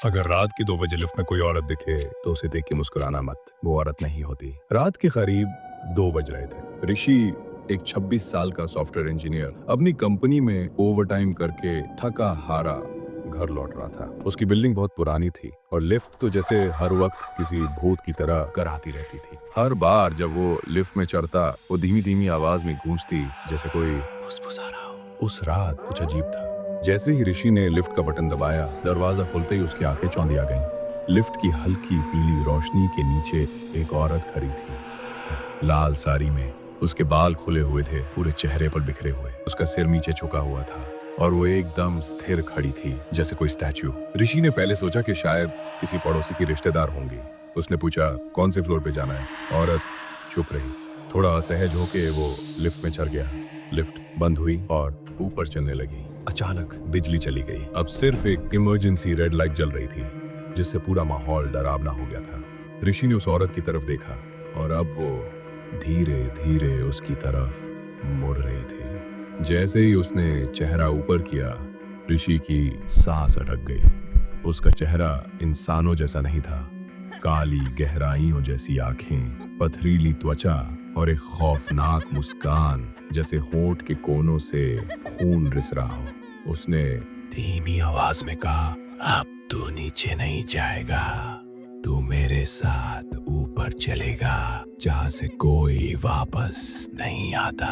अगर रात के 2 बजे लिफ्ट में कोई औरत दिखे तो उसे देख के मुस्कुराना मत, वो औरत नहीं होती। रात के करीब 2 बज रहे थे। ऋषि, एक 26 साल का सॉफ्टवेयर इंजीनियर, अपनी कंपनी में ओवरटाइम करके थका हारा घर लौट रहा था। उसकी बिल्डिंग बहुत पुरानी थी और लिफ्ट तो जैसे हर वक्त किसी भूत की तरह कराती रहती थी। हर बार जब वो लिफ्ट में चढ़ता, वो धीमी धीमी आवाज में गूंजती जैसे कोई फुसफुसा रहा हो। उस रात कुछ अजीब था। जैसे ही ऋषि ने लिफ्ट का बटन दबाया, दरवाजा खुलते ही उसकी आंखें चौंधिया गईं। लिफ्ट की हल्की पीली रोशनी के नीचे एक औरत खड़ी थी, लाल साड़ी में। उसके बाल खुले हुए थे, पूरे चेहरे पर बिखरे हुए। उसका सिर नीचे झुका हुआ था और वो एकदम स्थिर खड़ी थी, जैसे कोई स्टैच्यू। ऋषि ने पहले सोचा कि शायद किसी पड़ोसी की रिश्तेदार होंगी। उसने पूछा, कौन से फ्लोर पे जाना है? औरत चुप रही। थोड़ा असहज होके वो लिफ्ट में चढ़ गया। लिफ्ट बंद हुई और ऊपर चलने लगी। अचानक बिजली चली गई। अब सिर्फ एक इमरजेंसी रेड लाइट जल रही थी, जिससे पूरा माहौल डरावना हो गया था। ऋषि ने उस औरत की तरफ देखा और अब वो धीरे धीरे उसकी तरफ मुड़ रही थी। जैसे ही उसने चेहरा ऊपर किया, ऋषि की सांस अटक गई। उसका चेहरा इंसानों जैसा नहीं था। काली गहराइयों जैसी आंखें, पथरीली त्वचा और एक खौफनाक मुस्कान, जैसे होंठ के कोनों से खून रिस रहा हो। उसने धीमी आवाज में कहा, अब तू नीचे नहीं जाएगा, तू मेरे साथ ऊपर चलेगा, जहां से कोई वापस नहीं आता।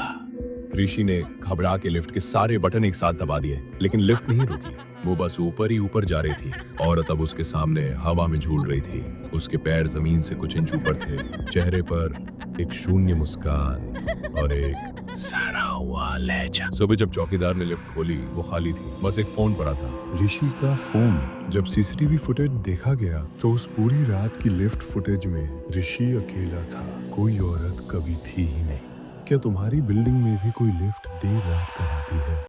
ऋषि ने घबरा के लिफ्ट के सारे बटन एक साथ दबा दिए, लेकिन लिफ्ट नहीं रुकी। वो बस ऊपर ही ऊपर जा रही थी। औरत अब उसके सामने हवा में झूल रही थी। उसके पैर जमीन से कुछ इंच ऊपर थे। चेहरे पर एक शून्य मुस्कान और एक सड़ा हुआ लहजा। सुबह जब चौकीदार ने लिफ्ट खोली, वो खाली थी। बस एक फोन पड़ा था, ऋषि का फोन। जब सीसीटीवी फुटेज देखा गया तो उस पूरी रात की लिफ्ट फुटेज में ऋषि अकेला था, कोई औरत कभी थी ही नहीं। क्या तुम्हारी बिल्डिंग में भी कोई लिफ्ट देर रात कर आती है?